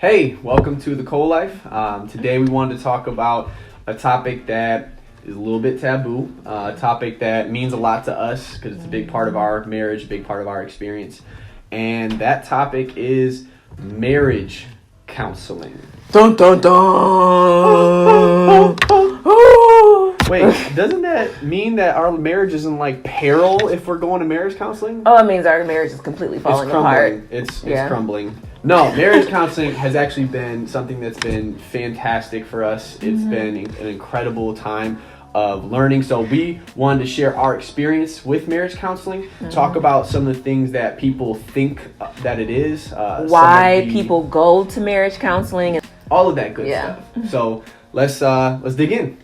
Hey, welcome to the Co-Life. Today we wanted to talk about a topic that is a little bit taboo, a topic that means a lot to us because it's a big part of our marriage, a big part of our experience. And that topic is marriage counseling. Dun dun dun! Wait, doesn't that mean that our marriage is in like peril if we're going to marriage counseling? Oh, it means our marriage is completely falling apart. It's crumbling. No, marriage counseling has actually been something that's been fantastic for us. It's been an incredible time of learning. So we wanted to share our experience with marriage counseling, talk about some of the things that people think that it is. Why people go to marriage counseling. All of that good stuff. So let's dig in.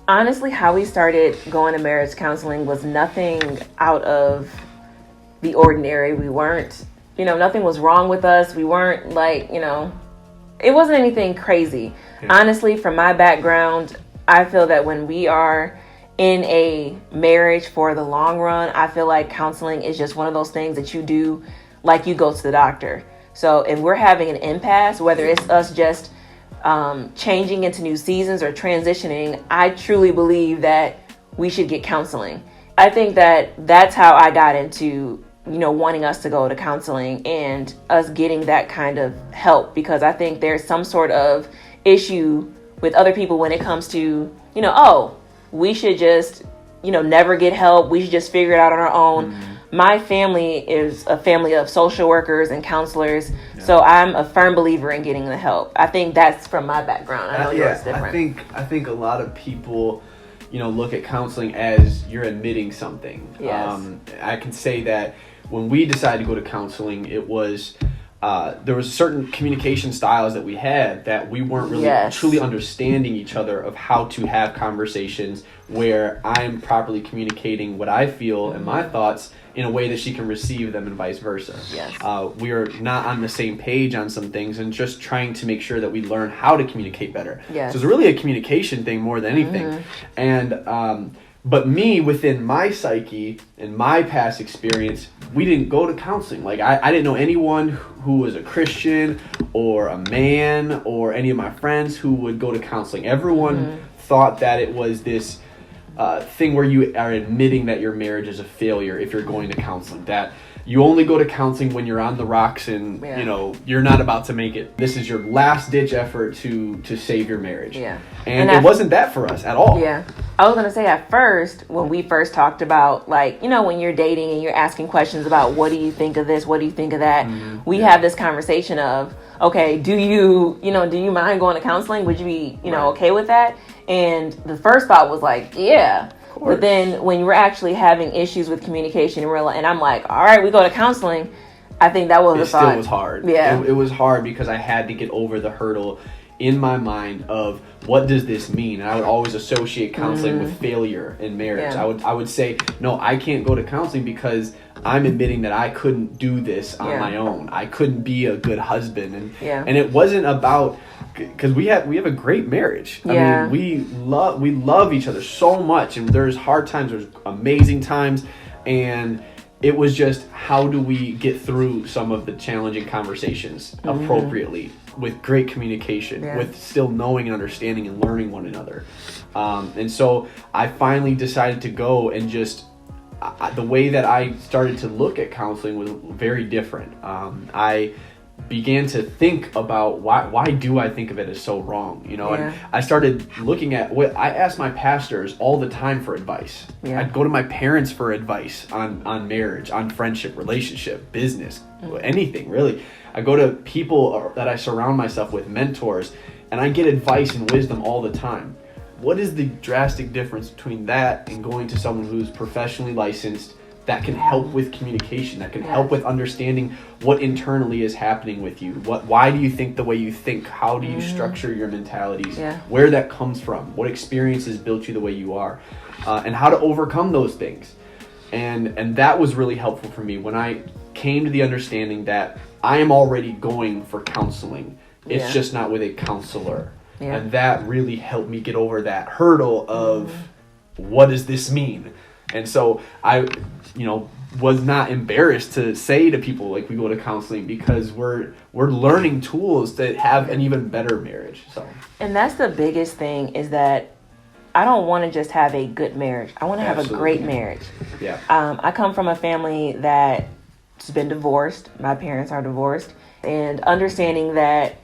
Honestly, how we started going to marriage counseling was nothing out of the ordinary. We weren't, nothing was wrong with us. We weren't it wasn't anything crazy. Yeah. Honestly, from my background, I feel that when we are in a marriage for the long run, I feel like counseling is just one of those things that you do like you go to the doctor. So if we're having an impasse, whether it's us just changing into new seasons or transitioning, I truly believe that we should get counseling. I think that that's how I got into, wanting us to go to counseling and us getting that kind of help, because I think there's some sort of issue with other people when it comes to, we should just, never get help. We should just figure it out on our own. My family is a family of social workers and counselors, so I'm a firm believer in getting the help. I think that's from my background. I know yours different. I think a lot of people, look at counseling as you're admitting something. Yes. I can say that when we decided to go to counseling, it was there was certain communication styles that we had that we weren't really truly understanding each other of how to have conversations where I'm properly communicating what I feel and my thoughts in a way that she can receive them and vice versa. Yes. We are not on the same page on some things and just trying to make sure that we learn how to communicate better. Yes. So it's really a communication thing more than anything. And but me, within my psyche and my past experience, we didn't go to counseling. Like I didn't know anyone who was a Christian or a man or any of my friends who would go to counseling. Everyone thought that it was this thing where you are admitting that your marriage is a failure if you're going to counseling. That you only go to counseling when you're on the rocks and you're not about to make it. This is your last ditch effort to save your marriage. Yeah. And it wasn't that for us at all. Yeah. I was gonna say at first, when we first talked about when you're dating and you're asking questions about what do you think of this, what do you think of that, we have this conversation of, okay, do you mind going to counseling? Would you be okay with that? And the first thought was like, yeah. But then when you were actually having issues with communication and I'm like, all right, we go to counseling. I think that was a thought. It still was hard. Yeah. It was hard because I had to get over the hurdle in my mind of what does this mean? And I would always associate counseling with failure in marriage. Yeah. I would say, no, I can't go to counseling because I'm admitting that I couldn't do this on my own. I couldn't be a good husband. And it wasn't about, because we have a great marriage. I mean, we love each other so much, and there's hard times, there's amazing times, and it was just how do we get through some of the challenging conversations appropriately with great communication, with still knowing and understanding and learning one another. And so I finally decided to go and just the way that I started to look at counseling was very different. I began to think about why do I think of it as so wrong, and I started looking at what I asked my pastors all the time for advice. I'd go to my parents for advice on marriage, on friendship, relationship, business, anything really. I go to people that I surround myself with, mentors, and I get advice and wisdom all the time. What is the drastic difference between that and going to someone who's professionally licensed that can help with communication, that can help with understanding what internally is happening with you? Why do you think the way you think? How do you structure your mentalities? Where that comes from? What experiences built you the way you are? And how to overcome those things. And that was really helpful for me when I came to the understanding that I am already going for counseling. It's just not with a counselor. And that really helped me get over that hurdle of what does this mean? And so I, was not embarrassed to say to people, like, we go to counseling because we're learning tools to have an even better marriage. So, and that's the biggest thing, is that I don't want to just have a good marriage. I want to have a great marriage. Yeah. I come from a family that's been divorced. My parents are divorced, and understanding that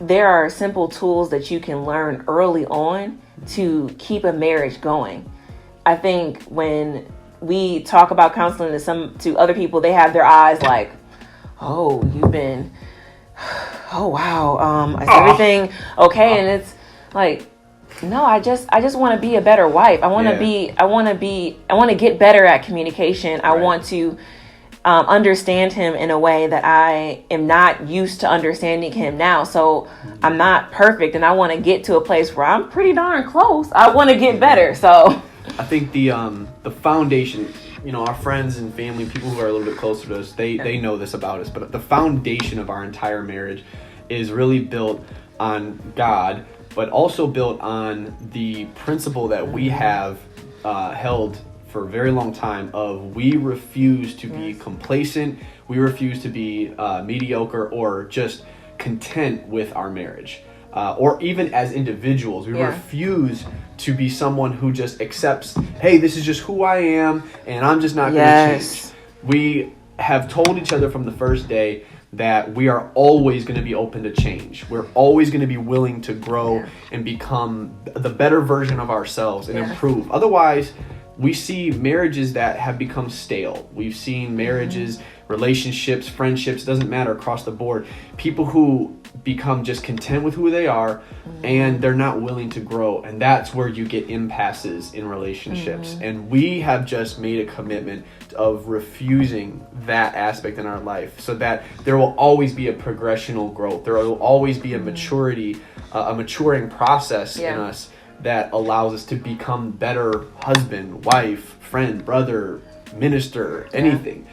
there are simple tools that you can learn early on to keep a marriage going. I think when we talk about counseling to other people, they have their eyes like, oh, wow, is everything okay? And it's like, no, I just want to be a better wife. I want to get better at communication. I want to understand him in a way that I am not used to understanding him now. So I'm not perfect, and I want to get to a place where I'm pretty darn close. I want to get better. So I think the foundation, our friends and family, people who are a little bit closer to us, they know this about us, but the foundation of our entire marriage is really built on God, but also built on the principle that we have held for a very long time of we refuse to be complacent, we refuse to be mediocre or just content with our marriage. Or even as individuals, we refuse to be someone who just accepts, hey, this is just who I am, and I'm just not going to change. We have told each other from the first day that we are always going to be open to change. We're always going to be willing to grow and become the better version of ourselves and improve. Otherwise, we see marriages that have become stale. We've seen marriages, relationships, friendships, doesn't matter, across the board. People who become just content with who they are and they're not willing to grow. And that's where you get impasses in relationships. And we have just made a commitment of refusing that aspect in our life so that there will always be a progressional growth. There will always be a maturity, a maturing process in us that allows us to become better husband, wife, friend, brother, minister, anything.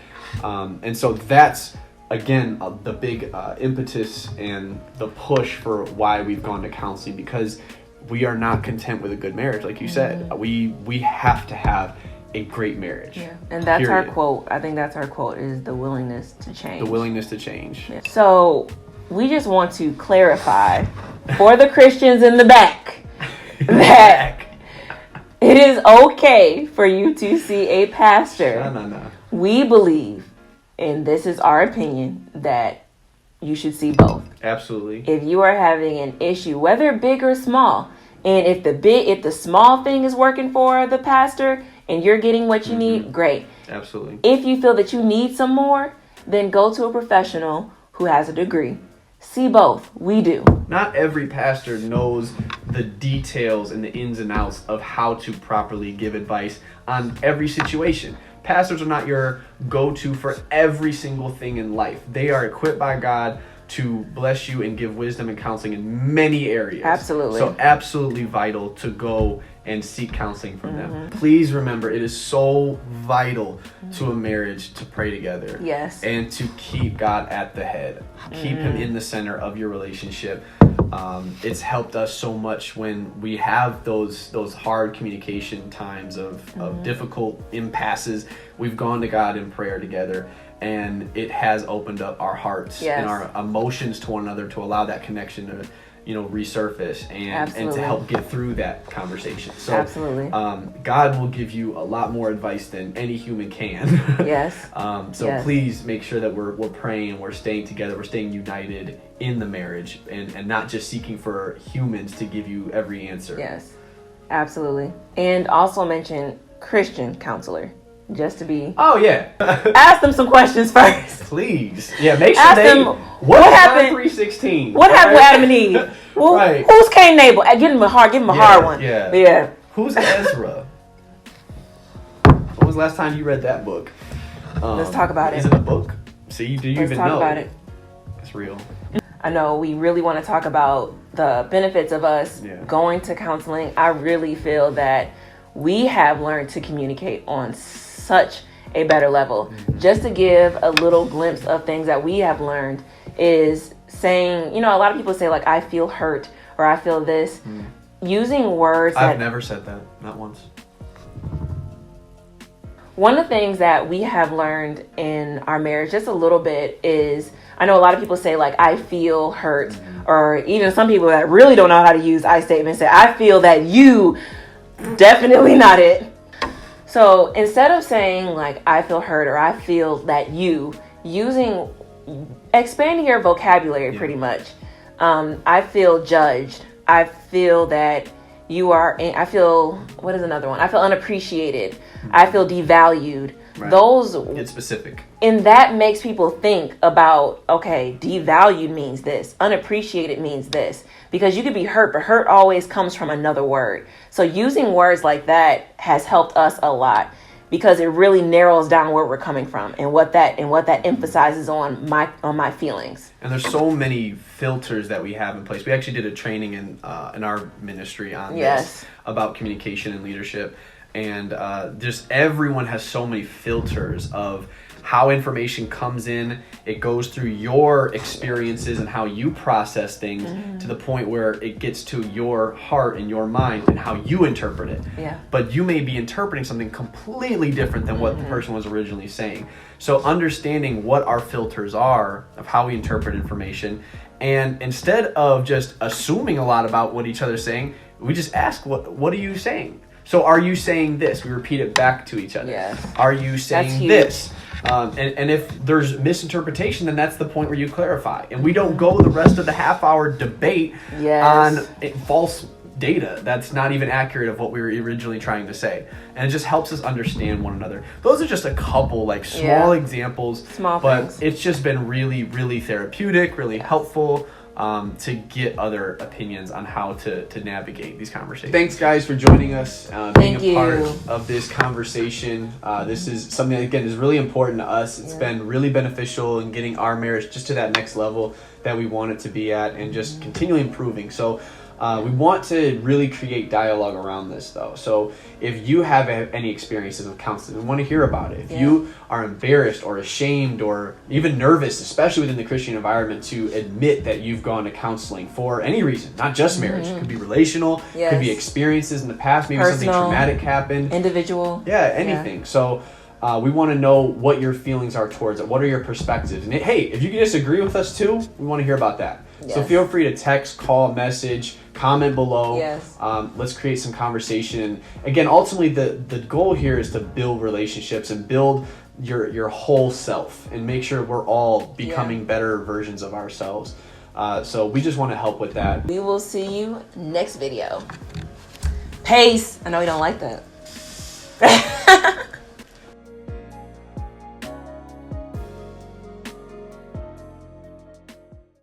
And so that's, again, the big impetus and the push for why we've gone to counseling, because we are not content with a good marriage. Like you said, we have to have a great marriage. Yeah. And that's our quote. I think that's our quote, is the willingness to change. The willingness to change. Yeah. So we just want to clarify for the Christians in the back that it is okay for you to see a pastor. No. We believe, and this is our opinion, that you should see both. Absolutely. If you are having an issue, whether big or small, and if the small thing is working for the pastor and you're getting what you need, great. Absolutely. If you feel that you need some more, then go to a professional who has a degree. See both. We do. Not every pastor knows the details and the ins and outs of how to properly give advice on every situation. Pastors are not your go-to for every single thing in life. They are equipped by God to bless you and give wisdom and counseling in many areas. Absolutely. So absolutely vital to go and seek counseling from them. Please remember, it is so vital to a marriage to pray together. Yes. And to keep God at the head. Keep him in the center of your relationship. It's helped us so much when we have those hard communication times of difficult impasses. We've gone to God in prayer together, and it has opened up our hearts and our emotions to one another to allow that connection to resurface and to help get through that conversation. So absolutely. God will give you a lot more advice than any human can. Yes. Please make sure that we're praying, we're staying together, we're staying united in the marriage, and not just seeking for humans to give you every answer. Yes, absolutely. And also mention Christian counselor, just to be... Oh, yeah. Ask them some questions first. Please. Yeah, make sure ask them, what happened? 3:16. What happened with Adam and Eve? Well, who's Cain and Abel? Give him a hard one. Yeah. Who's Ezra? When was the last time you read that book? Let's talk about it. Is it a book? See, do you even know? Let's talk about it. It's real. I know we really want to talk about the benefits of us going to counseling. I really feel that we have learned to communicate on such a better level. Just to give a little glimpse of things that we have learned is saying, a lot of people say, like, I feel hurt, or I feel this. Using words I've never said that, not once. One of the things that we have learned in our marriage just a little bit is, I know a lot of people say like, I feel hurt, or even some people that really don't know how to use I statements say, I feel that you, definitely not it. So instead of saying like, I feel hurt or I feel that you, expanding your vocabulary pretty much. I feel judged. I feel that you are, I feel, what is another one? I feel unappreciated. I feel devalued. Right. Those, get specific. And that makes people think about, okay, devalued means this, unappreciated means this, because you could be hurt, but hurt always comes from another word. So using words like that has helped us a lot, because it really narrows down where we're coming from and what that emphasizes on my feelings. And there's so many filters that we have in place. We actually did a training in our ministry on this about communication and leadership. And just everyone has so many filters of how information comes in. It goes through your experiences and how you process things to the point where it gets to your heart and your mind and how you interpret it. Yeah. But you may be interpreting something completely different than what the person was originally saying. So understanding what our filters are of how we interpret information, and instead of just assuming a lot about what each other's saying, we just ask, what are you saying? So are you saying this? We repeat it back to each other. Yes. Are you saying this? And if there's misinterpretation, then that's the point where you clarify. And we don't go the rest of the half-hour debate on false data that's not even accurate of what we were originally trying to say. And it just helps us understand one another. Those are just a couple like small examples. But things. It's just been really, really therapeutic, really helpful. To get other opinions on how to navigate these conversations. Thanks, guys, for joining us, being a part of this conversation. This is something that, again, is really important to us. It's been really beneficial in getting our marriage just to that next level that we want it to be at, and just continually improving. So we want to really create dialogue around this, though. So if you have any experiences with counseling, we want to hear about it. If you are embarrassed or ashamed or even nervous, especially within the Christian environment, to admit that you've gone to counseling for any reason, not just marriage. It could be relational, could be experiences in the past, maybe personal, something traumatic happened. Individual. Yeah, anything. Yeah. So we want to know what your feelings are towards it. What are your perspectives? And hey, if you can disagree with us too, we want to hear about that. Yes. So feel free to text, call, message, comment below. Yes. Let's create some conversation. And again, ultimately, the goal here is to build relationships and build your whole self and make sure we're all becoming better versions of ourselves. So we just want to help with that. We will see you next video. Peace. I know you don't like that.